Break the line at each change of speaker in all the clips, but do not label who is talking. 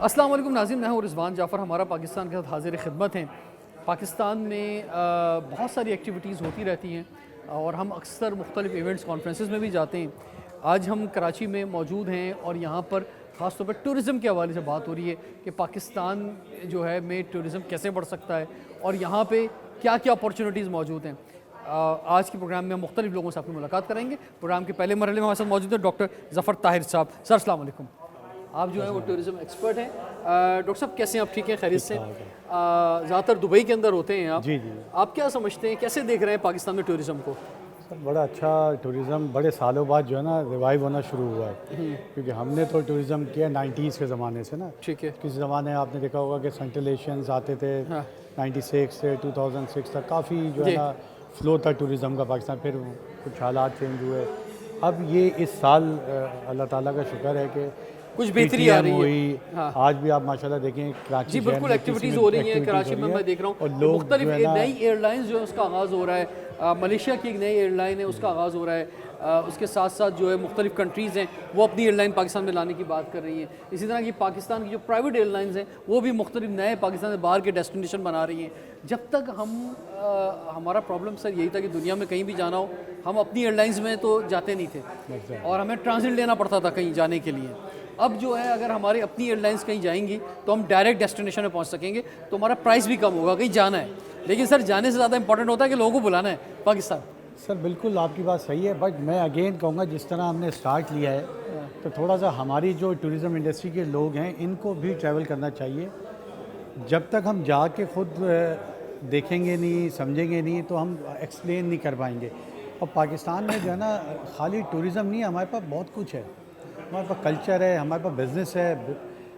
अस्सलाम वालेकुम नाज़रीन, मैं हूँ रिज़वान जाफ़र। हमारा पाकिस्तान के साथ हाज़िर खिदमत हैं। पाकिस्तान में बहुत सारी एक्टिविटीज़ होती रहती हैं और हम अक्सर मुख्तलिफ़ इवेंट्स कॉन्फ्रेंसेस में भी जाते हैं। आज हम कराची में मौजूद हैं और यहाँ पर ख़ास तौर पर टूरिज़म के हवाले से बात हो रही है कि पाकिस्तान जो है में टूरिज़म कैसे बढ़ सकता है और यहाँ पे क्या क्या अपॉर्चुनिटीज़ मौजूद हैं। आज के प्रोग्राम में हम मुख्तलिफ़ लोगों से आपकी मुलाकात करेंगे। प्रोग्राम के पहले मरहले में हमारे साथ मौजूद है डॉक्टर ज़फ़र ताहिर साहब। सर अस्सलाम वालेकुम। आप जो है वो टूरिज़म एक्सपर्ट हैं। डॉक्टर साहब कैसे हैं आप? ठीक हैं, खैरियत से? ज़्यादातर दुबई के अंदर होते हैं आप।
जी जी
आप क्या समझते हैं, कैसे देख रहे हैं पाकिस्तान में टूरिज़म को?
सर, बड़ा अच्छा टूरिज़म बड़े सालों बाद जो है ना रिवाइव होना शुरू हुआ है। क्योंकि हमने तो टूरिज़म किया 90s के ज़माने से ना।
ठीक है।
किस ज़माने आपने देखा होगा कि सेंट्रल एशियंस आते थे।
हाँ
96 से 2006 तक काफ़ी जो है ना फ्लो था टूरिज़म का पाकिस्तान। फिर कुछ हालात चेंज हुए। अब ये इस साल अल्लाह ताला का शुक्र है कि
कुछ बेहतरी आ रही
हुई।
है। हाँ
आज भी आप माशाल्लाह देखें कराची
जी
शहर
बिल्कुल,
में
एक्टिविटीज़
किसी
हो
में
रही हैं
एक्टिविटीज़
कराची
हो
में।
रही
मैं
है
देख रहा
और
हूँ
लोग
मुख्तलिफ
जो है ना
नई एयरलाइंस जो है उसका आगाज़ हो रहा है। मलेशिया की एक नई एयरलाइन है, उसका आगाज़ हो रहा है। उसके साथ साथ जो है मुख्तलिफ कंट्रीज़ हैं वो अपनी एयरलाइन पाकिस्तान में लाने की बात कर रही हैं। इसी तरह की पाकिस्तान की जो प्राइवेट एयरलाइंस हैं वो भी मुख्तलिफ नए पाकिस्तान से बाहर के डेस्टिनेशन बना रही हैं। जब तक हमारा प्रॉब्लम सर यही था कि दुनिया में कहीं भी जाना हो हम अपनी एयरलाइंस में तो जाते नहीं थे और हमें ट्रांजिट लेना पड़ता था कहीं जाने के लिए। अब जो है अगर हमारी अपनी एयरलाइंस कहीं जाएंगी तो हम डायरेक्ट डेस्टिनेशन में पहुंच सकेंगे, तो हमारा प्राइस भी कम होगा। कहीं जाना है, लेकिन सर जाने से ज़्यादा इंपॉर्टेंट होता है कि लोगों को बुलाना है पाकिस्तान।
सर बिल्कुल आपकी बात सही है, बट मैं अगेन कहूँगा जिस तरह हमने स्टार्ट लिया है तो थोड़ा सा हमारी जो टूरिज़म इंडस्ट्री के लोग हैं इनको भी ट्रैवल करना चाहिए। जब तक हम जाके खुद देखेंगे नहीं समझेंगे नहीं तो हम एक्सप्लेन नहीं कर पाएंगे। और पाकिस्तान में जो है ना खाली टूरिज़म नहीं है, हमारे पास बहुत कुछ है। हमारे पास कल्चर है, हमारे पास बिज़नेस है,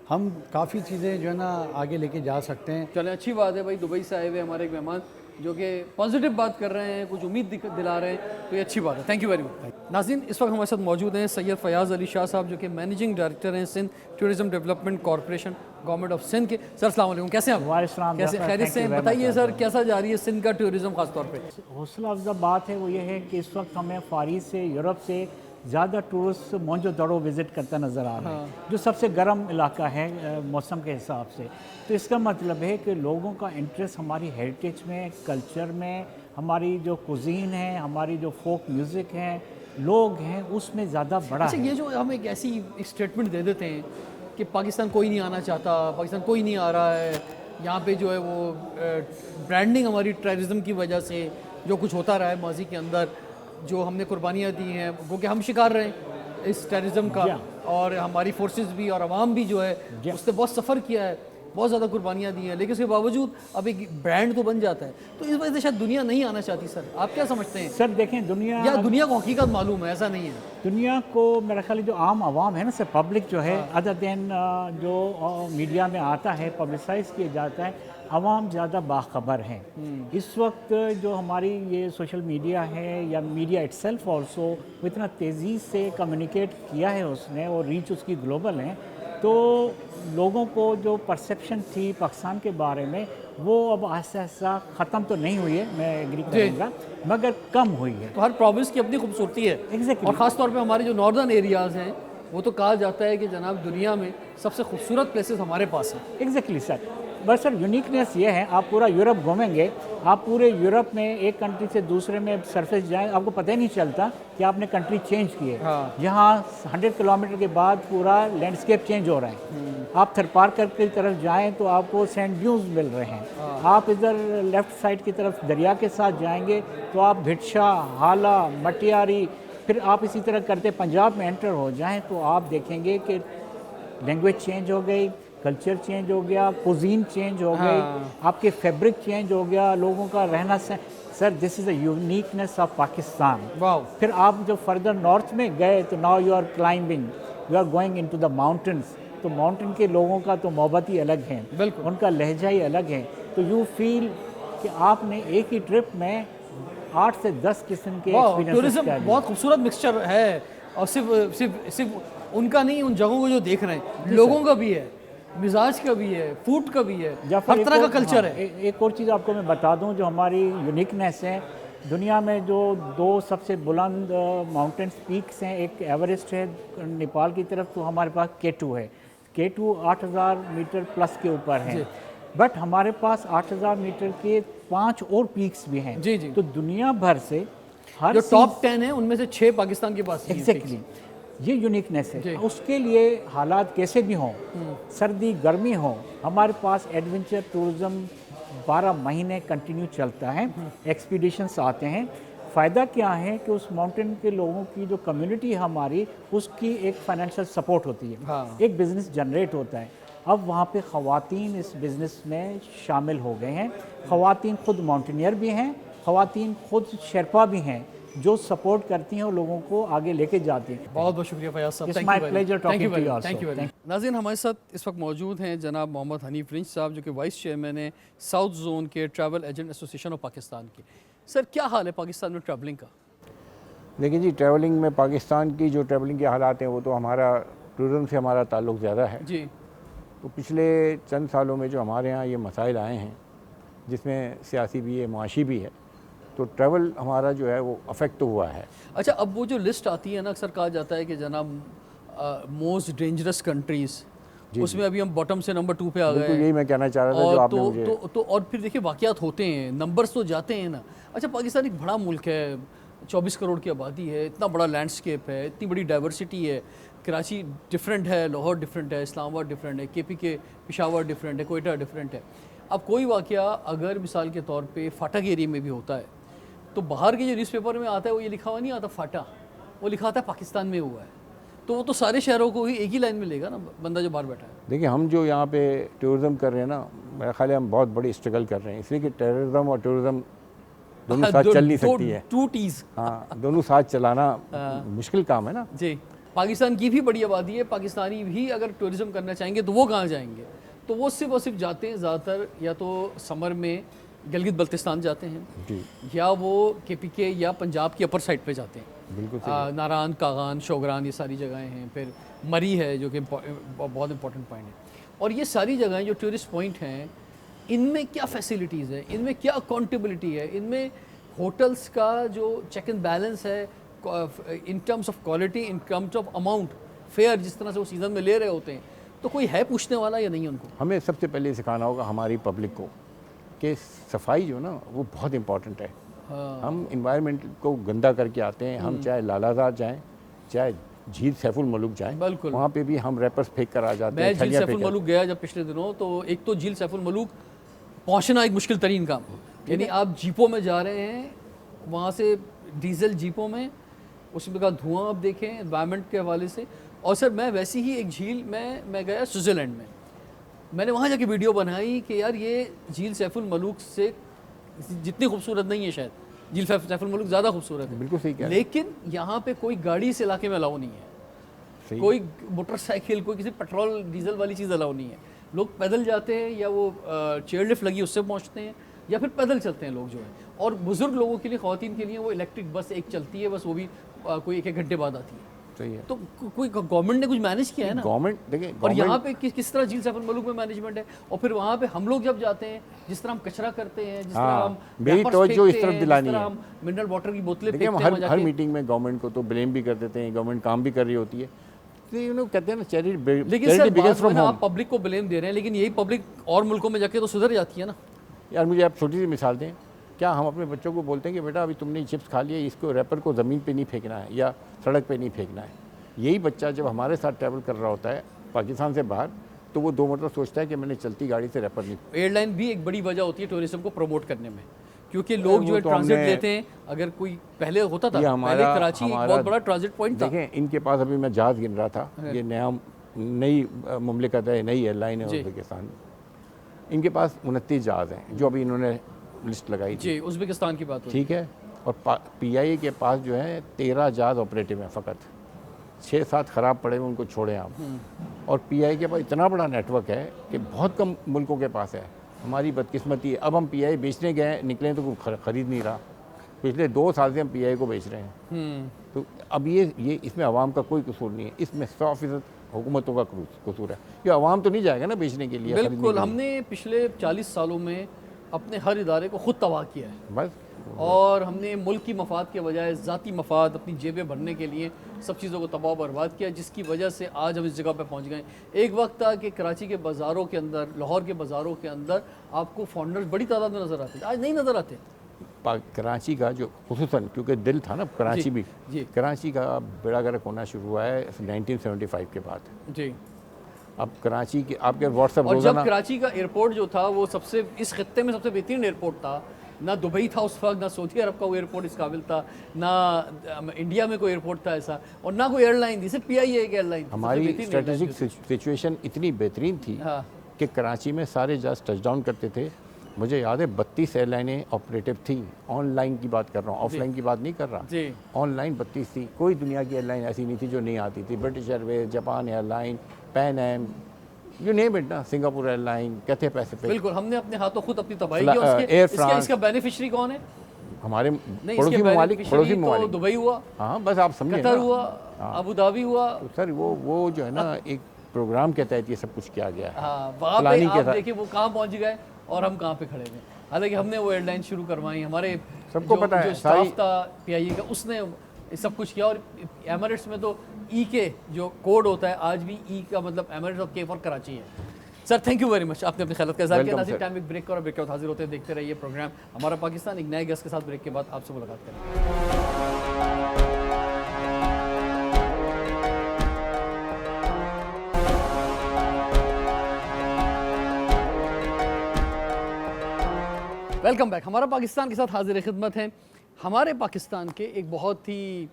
हम काफ़ी चीज़ें जो है ना आगे लेके जा सकते हैं।
चलें, अच्छी बात है भाई। दुबई से आए हुए हमारे एक मेहमान जो कि पॉजिटिव बात कर रहे हैं, कुछ उम्मीद दिला रहे हैं, तो ये अच्छी बात है। Thank you very much. नाज़रीन, इस वक्त हमारे साथ मौजूद हैं सैयद फयाज़ अली शाह साहब जो कि मैनेजिंग डायरेक्टर हैं Sindh tourism development corporation government of Sindh के। सर अस्सलाम वालेकुम, कैसे हैं आप? कैसे खैरियत से? बताइए सर, कैसा जा रही है सिंध का टूरिज़म खास तौर पे?
हौसला अफजा बात है वो ये है कि इस वक्त हमें फारिस से यूरोप से ज़्यादा टूरिस्ट मोहनजोदड़ो विज़िट करता नज़र आ रहा है। जो सबसे गर्म इलाका है मौसम के हिसाब से। तो इसका मतलब है कि लोगों का इंटरेस्ट हमारी हेरिटेज में, कल्चर में, हमारी जो कुजीन है, हमारी जो फोक म्यूज़िक है, लोग हैं, उसमें ज़्यादा बड़ा
अच्छा,
है।
ये जो हम एक ऐसी स्टेटमेंट दे देते हैं कि पाकिस्तान कोई नहीं आना चाहता, पाकिस्तान कोई नहीं आ रहा है, यहाँ पे जो है वो ब्रांडिंग हमारी टूरिज़म की वजह से जो कुछ होता रहा है माजी के अंदर, जो हमने कुर्बानियाँ दी हैं वो कि हम शिकार रहे हैं इस टेररिज्म का, और हमारी फोर्सेस भी और आवाम भी जो है उसने बहुत सफ़र किया है, बहुत ज़्यादा कुर्बानियाँ दी हैं, लेकिन उसके बावजूद अब एक ब्रांड तो बन जाता है। तो इस वजह से शायद दुनिया नहीं आना चाहती। सर आप क्या समझते हैं?
सर देखें,
दुनिया को हकीकत मालूम है, ऐसा नहीं है।
दुनिया को मेरा ख्याल है जो आम आवाम है ना सर, पब्लिक जो है, अदर देन जो मीडिया में आता है, पब्लिसाइज किया जाता है, आवाम ज़्यादा बाखबर हैं। इस वक्त जो हमारी ये सोशल मीडिया है या मीडिया इटसेल्फ ऑल्सो, वो इतना तेज़ी से कम्युनिकेट किया है उसने और रीच उसकी ग्लोबल है, तो लोगों को जो परसेप्शन थी पाकिस्तान के बारे में वो अब आहिस्ता आहिस्ता ख़त्म तो नहीं हुई है, मैं एग्री करूँगा, मगर कम हुई है।
तो हर प्रोविंस की अपनी खूबसूरती है।
Exactly.
और ख़ास तौर पे हमारे जो नॉर्दर्न एरियाज़ हैं वो तो कहा जाता है कि जनाब दुनिया में सबसे खूबसूरत प्लेसेस हमारे पास हैं।
एग्जैक्टली सर, बस सर यूनिकनेस ये है, आप पूरा यूरोप घूमेंगे, आप पूरे यूरोप में एक कंट्री से दूसरे में सरफेस जाएं, आपको पता ही नहीं चलता कि आपने कंट्री चेंज की है। यहाँ 100 किलोमीटर के बाद पूरा लैंडस्केप चेंज हो रहा है। आप थरपारकर की तरफ जाएं तो आपको सैंड ड्यून्स मिल रहे हैं। आप इधर लेफ़्ट साइड की तरफ दरिया के साथ जाएंगे तो आप भिटशा, हाला, मटियारी, फिर आप इसी तरह करते पंजाब में एंटर हो जाएं तो आप देखेंगे कि लैंग्वेज चेंज हो गई, कल्चर चेंज हो गया, कुजीन चेंज हो गई, आपके फैब्रिक चेंज हो गया, लोगों का रहना sir this is the uniqueness of Pakistan.
Wow.
फिर आप जो फर्दर नॉर्थ में गए तो now you are climbing, you are going into the mountains, तो माउंटेन के लोगों का तो मोहब्बत ही अलग है,
बिल्कुल
उनका लहजा ही अलग है। तो यू फील कि आपने एक ही ट्रिप में 8 से 10 किस्म के एक्सपीरियंस।
टूरिज्म बहुत खूबसूरत मिक्सचर है और सिर्फ उनका नहीं, उन जगहों को जो देख रहे हैं लोगों का भी है, मिजाज का भी है, फूड का भी है, हर तरह का कल्चर है।
एक और चीज़ आपको मैं बता दूं जो हमारी यूनिकनेस है, दुनिया में जो 2 सबसे बुलंद माउंटेन पीक्स हैं, एक एवरेस्ट है नेपाल की तरफ, तो हमारे पास K2 है। K2 8000 मीटर प्लस के ऊपर हैं, बट हमारे पास 8000 मीटर के 5 और पीक्स भी हैं।
जी, जी।
तो दुनिया भर से हर
जो टॉप 10 है उनमें से 6 पाकिस्तान के पास ही हैं।
एग्जैक्टली ये यूनिकनेस है। उसके लिए हालात कैसे भी हों, सर्दी गर्मी हो, हमारे पास एडवेंचर टूरिज़्म 12 महीने कंटिन्यू चलता है। एक्सपीडिशंस आते हैं। फ़ायदा क्या है कि उस माउंटेन के लोगों की जो कम्युनिटी है हमारी, उसकी एक फाइनेंशियल सपोर्ट होती है।
हाँ।
एक बिज़नेस जनरेट होता है। अब वहाँ पे ख़वातीन इस बिज़नेस में शामिल हो गए हैं। ख़वातीन खुद माउंटेनियर भी हैं, ख़वातीन खुद शेरपा भी हैं, जो सपोर्ट करती हैं और लोगों को आगे लेके जाती हैं।
बहुत बहुत शुक्रिया फयाज साहब।
It's my pleasure talking to you also.
Thank you. नाज़रीन, हमारे साथ इस वक्त मौजूद हैं जनाब मोहम्मद हनीफ रिंच साहब, जो कि वाइस चेयरमैन है साउथ जोन के travel agent association of Pakistan के। सर, क्या हाल है पाकिस्तान में ट्रैवलिंग का?
देखिए जी, ट्रैवलिंग में पाकिस्तान की जो ट्रैवलिंग के हालात हैं वो तो हमारा टूरिज़म से हमारा ताल्लुक़ ज़्यादा है।
जी।
तो पिछले चंद सालों में जो हमारे यहाँ ये मसाइल आए हैं, जिसमें सियासी भी है, माशी भी है, तो ट्रैवल हमारा जो है वो अफेक्ट तो हुआ है।
अच्छा, अब वो जो लिस्ट आती है ना, अक्सर कहा जाता है कि जनाब मोस्ट डेंजरस कंट्रीज़, उसमें अभी हम बॉटम से नंबर 2 पे आ गए
बिल्कुल
हैं।
यही मैं कहना चाह रहा था जो
और
आपने मुझे
तो और फिर देखिए वाक़यात होते हैं, नंबर्स तो जाते हैं ना। अच्छा, पाकिस्तान एक बड़ा मुल्क है, 24 करोड़ की आबादी है, इतना बड़ा लैंडस्केप है, इतनी बड़ी डाइवर्सिटी है। कराची डिफरेंट है, लाहौर डिफरेंट है, इस्लामाबाद डिफरेंट है, KP के पेशावर डिफरेंट है, कोयटा डिफरेंट है। अब कोई वाक़या अगर मिसाल के तौर पे फाटक एरिया में भी होता है, तो बाहर के जो न्यूज़पेपर में आता है वो ये लिखा हुआ नहीं आता फाटा, वो लिखा आता है पाकिस्तान में हुआ है। तो वो तो सारे शहरों को ही एक ही लाइन में लेगा ना बंदा जो बाहर बैठा है।
देखिए, हम जो यहाँ पे टूरिज़म कर रहे हैं ना, मेरा ख्याल है हम बहुत बड़ी स्ट्रगल कर रहे हैं, इसलिए कि टेररिज्म और टूरिज़म दोनों साथ चल नहीं सकती है।
2 T's।
हाँ, दोनों साथ चलाना मुश्किल काम है ना।
जी। पाकिस्तान की भी बड़ी आबादी है, पाकिस्तानी भी अगर टूरिज़्म करना चाहेंगे तो वो कहाँ जाएंगे? तो वो सिर्फ और सिर्फ जाते हैं ज़्यादातर या तो समर में गिलगित बल्तिस्तान जाते हैं
जी,
या वो KPK या पंजाब की अपर साइड पे जाते हैं।
बिल्कुल
नारान, कागान, शोगरान, ये सारी जगहें हैं। फिर मरी है जो कि बहुत इंपॉर्टेंट पॉइंट है। और ये सारी जगहें जो टूरिस्ट पॉइंट हैं, इनमें क्या फैसिलिटीज़ है, इनमें क्या अकाउंटेबिलिटी है, इनमें होटल्स का जो चेक एंड बैलेंस है in terms of quality, in terms of amount, fair जिस तरह से वो सीज़न में ले रहे होते हैं, तो कोई है पूछने वाला या नहीं उनको?
हमें सबसे पहले सिखाना होगा हमारी पब्लिक को कि सफाई जो ना वो बहुत इंपॉर्टेंट है। हम इन्वायरमेंट को गंदा करके आते हैं, हम चाहे लालाजाद जाएं, चाहे झील सैफुल मलुक जाएं,
बिल्कुल।
वहाँ पे भी हम रैपर्स फेंक कर आ जाते
मैं
हैं।
झील सैफुल मलुक गया जब पिछले दिनों, तो एक तो झील सैफुल मलुक पहुँचना एक मुश्किल तरीन काम, यानी आप जीपों में जा रहे हैं, वहाँ से डीजल जीपों में, उसमें का धुआं आप देखें एनवायरनमेंट के हवाले से। और सर, मैं वैसी ही एक झील मैं गया स्विट्ज़रलैंड में, मैंने वहाँ जाके वीडियो बनाई कि यार ये झील सैफुल मलुक से जितनी खूबसूरत नहीं है, शायद झील सैफुल मलुक ज़्यादा खूबसूरत है,
बिल्कुल सही कह रहे हैं।
लेकिन यहाँ पे कोई गाड़ी इस इलाके में अलाउ नहीं है,
सही।
कोई मोटरसाइकिल, कोई किसी पेट्रोल डीजल वाली चीज़ अलाउ नहीं है। लोग पैदल जाते हैं या वो चेयर लिफ्ट लगी उससे पहुँचते हैं, या फिर पैदल चलते हैं लोग जो है। और बुज़ुर्ग लोगों के लिए, ख़वातीन के लिए वो इलेक्ट्रिक बस एक चलती है, बस वो भी कोई 1-1 घंटे बाद आती है।
सही है।
तो कोई गवर्नमेंट ने कुछ मैनेज किया है ना?
गवर्नमेंट देखिए,
और यहाँ पे किस तरह झील सैफुल मलुक में मैनेजमेंट है, और फिर वहाँ पे हम लोग जब जाते हैं, जिस तरह हम कचरा करते हैं, जिस तरह
हाँ,
हम
मेरी
wrappers
तवज्जो इस
फेंकते
तरफ
हैं,
दिलानी
जिस तरह
है।
हम मिनरल वाटर की बोतलें
देखिए, हम
फेंकते हैं
हर
वहाँ जाके।
मीटिंग में गवर्नमेंट को तो ब्लेम भी कर देते हैं, गवर्नमेंट काम भी कर रही होती है। तो ये लोग कहते हैं ना,
लेकिन सर, बात है ना, आप पब्लिक को ब्लेम दे रहे हैं, लेकिन यही पब्लिक और मुल्कों में जाके तो सुधर जाती है ना।
यार मुझे आप छोटी सी मिसाल दें, क्या हम अपने बच्चों को बोलते हैं कि बेटा अभी तुमने चिप्स खा लिया, इसको रैपर को ज़मीन पे नहीं फेंकना है या सड़क पे नहीं फेंकना है? यही बच्चा जब हमारे साथ ट्रैवल कर रहा होता है पाकिस्तान से बाहर, तो वो 2 मतलब सोचता है कि मैंने चलती गाड़ी से रैपर नहीं।
एयरलाइन भी एक बड़ी वजह होती है टूरिज्म को प्रमोट करने में, क्योंकि लोग जो है
तो
ट्रांजिट
हमने-
लेते हैं। अगर कोई पहले होता था,
ये
पहले कराची एक बहुत बड़ा ट्रांजिट पॉइंट था।
देखें, इनके पास अभी मैं जहाज़ गिन रहा था, ये नई मुमलिकत है, नई एयरलाइन है उज़्बेकिस्तान। इनके पास 29 जहाज़ हैं जो अभी इन्होंने लिस्ट लगाई थी।
जी, उज़्बेकिस्तान की बात हो।
ठीक है। और PIA के पास जो है 13 जहाज़ ऑपरेटिव हैं फ़कत, 6-7 ख़राब पड़े हुए, उनको छोड़ें आप। और PIA के पास इतना बड़ा नेटवर्क है कि बहुत कम मुल्कों के पास है। हमारी बदकिस्मती है, अब हम PIA बेचने गए निकले तो कोई ख़रीद नहीं रहा। पिछले 2 साल से हम PIA को बेच रहे हैं। तो अब ये इसमें आवाम का कोई कसूर नहीं है, इसमें 100% हुकूमतों का कसूर है। ये आवाम तो नहीं जाएगा ना बेचने के लिए।
बिल्कुल, हमने पिछले 40 सालों में अपने हर इदारे को खुद तबाह किया है।
बस
और हमने मुल्क की मफाद के बजाय ज़ाती मफाद अपनी जेबें भरने के लिए सब चीज़ों को तबाह बर्बाद किया, जिसकी वजह से आज हम इस जगह पे पहुंच गए। एक वक्त था कि कराची के बाज़ारों के अंदर, लाहौर के बाज़ारों के अंदर आपको फाउंडर्स बड़ी तादाद में नज़र आते थे, आज नहीं नज़र आते।
कराची का जो खुसूसन क्योंकि दिल था ना कराची भी, कराची का बेड़ा गर्क होना शुरू हुआ है 1975 के बाद
जी।
अब कराची के आपके व्हाट्सएप
और जब कराची का एयरपोर्ट जो था वो सबसे इस खत्ते में सबसे बेहतरीन एयरपोर्ट था, ना दुबई था उस वक्त, ना सऊदी अरब का वो एयरपोर्ट इस काबिल था, ना इंडिया में कोई एयरपोर्ट था ऐसा, और ना कोई एयरलाइन थी, सिर्फ PIA एक एयरलाइन।
हमारी स्ट्रेटेजिक सिचुएशन इतनी बेहतरीन थी कि कराची में सारे जहाज टचडाउन करते थे। मुझे याद है 32 एयरलाइनें ऑपरेटिव थी। ऑनलाइन की बात कर रहा हूँ, ऑफलाइन की बात नहीं कर रहा। ऑनलाइन 32 थी। कोई दुनिया की एयरलाइन ऐसी नहीं थी जो नहीं आती थी। British Airways, Japan airline, Pan Am, you name it ना, सिंगापुर एयरलाइन, कैथे पैसिफिक।
बिल्कुल, हमने अपने हाथों खुद अपनी तबाही की। इसका बेनिफिशियरी कौन है?
हमारे पड़ोसी ममालिक, पड़ोसी ममालिक।
दुबई हुआ,
हाँ बस आप समझे,
कतर हुआ, अबू धाबी हुआ।
तो सर वो जो है ना एक प्रोग्राम के तहत ये सब कुछ किया गया।
वहाँ पे आप देखिए वो कहाँ पहुँच गए और हम कहाँ पे खड़े हुए। हालांकि हमने वो एयरलाइन शुरू करवाई, हमारे
सबको पता है,
स्टाफ था PIA का उसने सब कुछ किया। और एमिरेट्स में तो E के जो कोड होता है आज भी E का मतलब एमिरेट्स और K फॉर कराची है। Sir thank you very much, आपने अपनी ख्याल का इज़हार किया। नाज़रीन, टाइम एक ब्रेक और ब्रेक के बाद हाजिर होते हैं। देखते रहिए प्रोग्राम हमारा पाकिस्तान। एक नए गेस्ट के साथ ब्रेक के बाद आपसे मुलाकात करेंगे। Welcome back. हमारा पाकिस्तान के साथ हाजिर खिदमत हैं हमारे पाकिस्तान के एक बहुत ही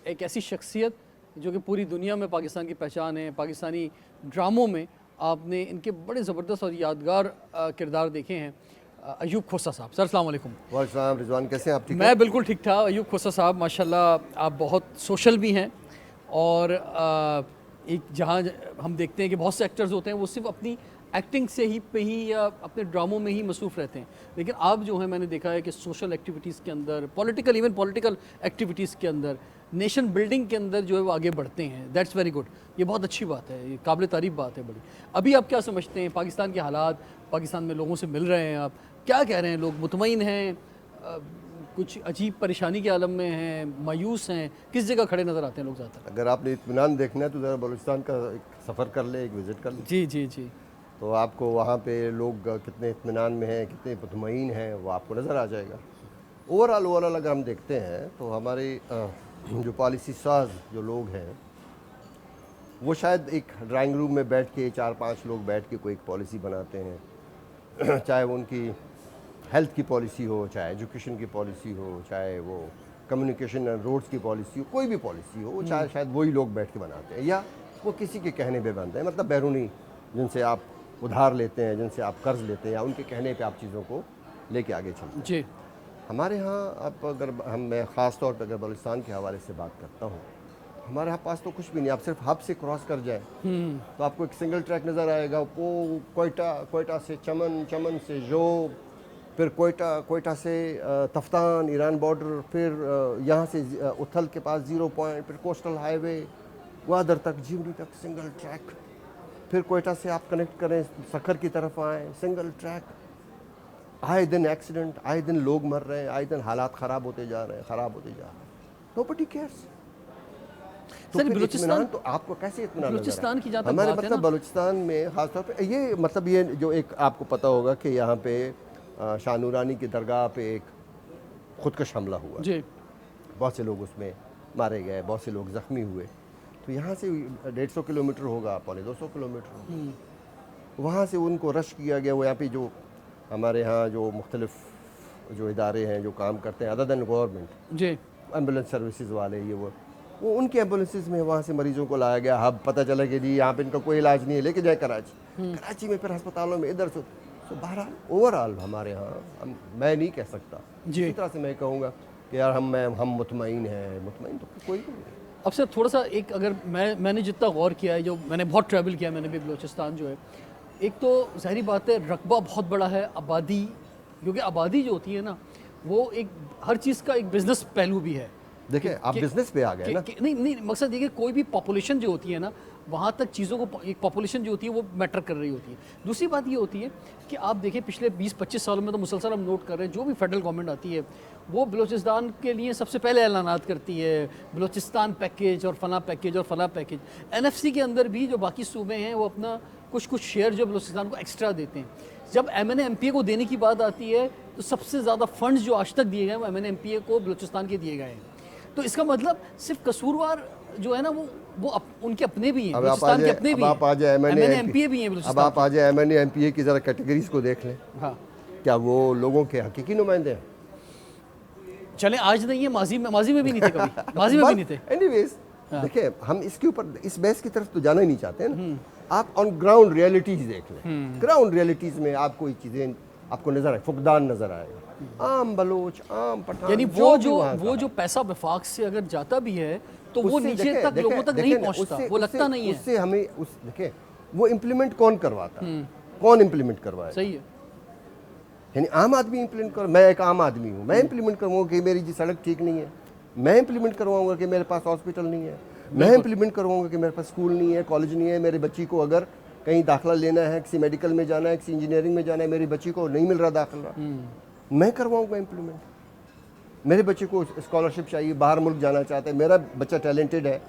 एक ऐसी शख्सियत जो कि पूरी दुनिया में पाकिस्तान की पहचान है। पाकिस्तानी ड्रामों में आपने इनके बड़े ज़बरदस्त और यादगार किरदार देखे हैं। अयूब खोसा साहब, सर अस्सलाम वालेकुम।
वालेकुम रिजवान, कैसे हैं आप? ठीक?
मैं बिल्कुल ठीक ठाक। अयूब खोसा साहब माशाल्लाह आप बहुत सोशल भी हैं और एक जहाँ हम देखते हैं कि बहुत से एक्टर्स होते हैं वो सिर्फ अपनी एक्टिंग से ही पे ही या अपने ड्रामों में ही मसरूफ़ रहते हैं, लेकिन आप जो है मैंने देखा है कि सोशल एक्टिविटीज़ के अंदर, पॉलिटिकल एक्टिविटीज़ के अंदर, नेशन बिल्डिंग के अंदर जो है वो आगे बढ़ते हैं। दैट्स वेरी गुड, ये बहुत अच्छी बात है, ये काबिल तारीफ़ बात है बड़ी। अभी आप क्या समझते हैं पाकिस्तान के हालात? पाकिस्तान में लोगों से मिल रहे हैं, आप क्या कह रहे हैं? लोग मुतमईन हैं, कुछ अजीब परेशानी के आलम में हैं, मायूस हैं, किस जगह खड़े नज़र आते हैं लोग ज़्यादातर?
अगर आपने इत्मीनान देखना है तो ज़रा बलूचिस्तान का एक सफ़र कर ले, एक विज़िट कर ले।
जी जी जी।
तो आपको वहाँ पे लोग कितने इत्मीनान में हैं, कितने मुतमईन हैं, वो आपको नज़र आ जाएगा। ओवरऑल अगर हम देखते हैं तो हमारे जो पॉलिसी साज जो लोग हैं वो शायद एक ड्राइंग रूम में बैठ के 4-5 लोग बैठ के कोई एक पॉलिसी बनाते हैं चाहे वो उनकी हेल्थ की पॉलिसी हो, चाहे एजुकेशन की पॉलिसी हो, चाहे वो कम्युनिकेशन एंड रोड्स की पॉलिसी हो, कोई भी पॉलिसी हो, वो चाहे शायद वही लोग बैठ के बनाते हैं या वो किसी के कहने पे बनते हैं। मतलब बैरूनी जिनसे आप उधार लेते हैं, जिनसे आप कर्ज लेते हैं, या उनके कहने पे आप चीज़ों को लेके आगे चलते हैं।
जी।
हमारे यहाँ आप अगर मैं ख़ास तौर पर अगर बलूचिस्तान के हवाले से बात करता हूँ, हमारे यहाँ पास तो कुछ भी नहीं। आप सिर्फ हब से क्रॉस कर जाए तो आपको एक सिंगल ट्रैक नज़र आएगा। वो कोयटा से चमन, चमन से जोब, फिर कोयटा से तफ्तान ईरान बॉर्डर, फिर यहाँ से उथल के पास 0 पॉइंट, फिर कोस्टल हाईवे ग्वादर तक, जीवनी तक सिंगल ट्रैक। फिर कोयटा से आप कनेक्ट करें, सखर की तरफ आएँ, सिंगल ट्रैक। आए दिन एक्सीडेंट, आए दिन लोग मर रहे हैं, आए दिन हालात ख़राब होते जा रहे हैं। Nobody cares.
सर बलूचिस्तान
तो आपको कैसे इतना
बलूचिस्तान की जाता
हमारे मतलब बलूचिस्तान में खासतौर पे ये मतलब ये जो एक आपको पता होगा कि यहाँ पे शाह नूरानी की दरगाह पे एक खुदकश हमला हुआ जी। बहुत से लोग उसमें मारे गए, बहुत से लोग ज़ख्मी हुए। तो यहाँ से 150 किलोमीटर होगा, 250 किलोमीटर वहाँ से उनको रश किया गया। वो यहाँ पे जो हमारे यहाँ जो मुख्तलिफ जो इदारे हैं जो काम करते हैं अदर दैन गवर्नमेंट जी, एम्बुलेंस सर्विसेज वाले, ये वो उनके एम्बुलेंसेज में वहाँ से मरीज़ों को लाया गया। हब पता चला कि जी यहाँ पे इनका कोई इलाज नहीं है, लेके जाए कराची में, फिर अस्पतालों में इधर से। तो बहरहाल ओवरऑल हमारे यहाँ मैं नहीं कह सकता जी, इस तरह से मैं कहूँगा कि यार हम मुतमईन हैं। मुतमईन तो कोई नहीं है।
अब सर थोड़ा सा एक अगर मैंने जितना गौर किया है, जो मैंने बहुत ट्रैवल किया, मैंने भी बलूचिस्तान जो है, एक तो ज़ाहिरी बात है रकबा बहुत बड़ा है, आबादी, क्योंकि आबादी जो होती है ना वो एक हर चीज़ का एक बिज़नेस पहलू भी है।
देखिए आप बिज़नेस पे आ गए ना।
नहीं मकसद ये कि कोई भी पॉपुलेशन जो होती है ना, वहाँ तक चीज़ों को एक पॉपुलेशन जो होती है वो मैटर कर रही होती है। दूसरी बात ये होती है कि आप देखें पिछले 20-25 सालों में तो मुसलसल हम नोट कर रहे हैं, जो भी फेडरल गवर्नमेंट आती है वो बलूचिस्तान के लिए सबसे पहले ऐलानात करती है, बलूचिस्तान पैकेज और फला पैकेज और फला पैकेज। NFC के अंदर भी जो बाकी सूबे हैं वो अपना कुछ शेयर जो बलूचिस्तान को एक्स्ट्रा देते हैं। जब MNA MPA को देने की बात आती है तो सबसे ज़्यादा फंड्स जो आज तक दिए गए वो MNA MPA को बलूचिस्तान के दिए गए हैं। तो इसका मतलब सिर्फ कसूरवार जो है ना वो उनके अपने भी हैं, बलूचिस्तान के अपने भी हैं।
आप आ जाए
MNA MPA भी हैं
अब
बलूचिस्तान
आप आ जाए MNA MPA की ज़रा कैटेगरीज को देख लें।
हाँ,
क्या वो लोगों के हकीकी नुमाइंदे हैं?
चले आज नहीं है, माजी में भी नहीं थे कभी, माजी में भी नहीं थे।
एनीवेज देखिए, हम इसके ऊपर इस बहस की तरफ तो जाना ही नहीं चाहते हैं ना। आप ऑन ग्राउंड रियलिटीज देख लें। ग्राउंड रियलिटीज में आप कोई चीज़ें आपको नजर आए, फुकदान नजर आएगा, आम बलोच, आम पठान,
यानी वो जो पैसा वफाक से अगर जाता भी है तो वो नीचे तक लोगों तक नहीं पहुंचता, वो लगता नहीं है।
उससे हमें देखिए वो इम्प्लीमेंट कौन करवाता है, कौन इम्प्लीमेंट करवाए?
सही है।
यानी आम आदमी इम्प्लीमेंट कर, मैं एक आम आदमी हूँ, मैं इम्प्लीमेंट करवाऊँ कि मेरी जी सड़क ठीक नहीं है, मैं इम्प्लीमेंट करवाऊँगा कि मेरे पास हॉस्पिटल नहीं है, मैं इम्प्लीमेंट करवाऊँगा कि मेरे पास स्कूल नहीं है, कॉलेज नहीं है, मेरे बच्ची को अगर कहीं दाखिला लेना है, किसी मेडिकल में जाना है, किसी इंजीनियरिंग में जाना है, मेरी बच्ची को नहीं मिल रहा दाखिला, मैं करवाऊँगा इम्प्लीमेंट। मेरे बच्चे को स्कॉलरशिप चाहिए, बाहर मुल्क जाना चाहता है, मेरा बच्चा टैलेंटेड है,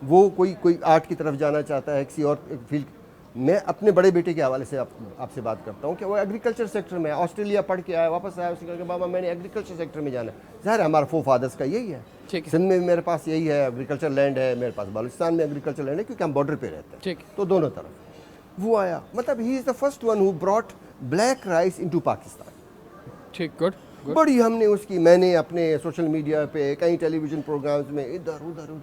वो कोई आर्ट की तरफ जाना चाहता है, किसी और फील्ड। मैं अपने बड़े बेटे के हवाले से आपसे बात करता हूँ कि वो एग्रीकल्चर सेक्टर में है, ऑस्ट्रेलिया पढ़ के आया, वापस आया, उसने कहा कि बाबा मैंने एग्रीकल्चर सेक्टर में जाना है। ज़ाहिर है हमारा फादर्स का यही है, सिंध में भी मेरे पास यही है, एग्रीकल्चर लैंड है, मेरे पास बलूचिस्तान में एग्रीकल्चर लैंड है, क्योंकि हम बॉर्डर पे रहते हैं, तो दोनों तरफ वो आया। मतलब he is the first one who brought black rice into Pakistan.
ठीक, गुड।
बड़ी हमने उसकी, मैंने अपने सोशल मीडिया पे कई टेलीविज़न प्रोग्राम्स में इधर उधर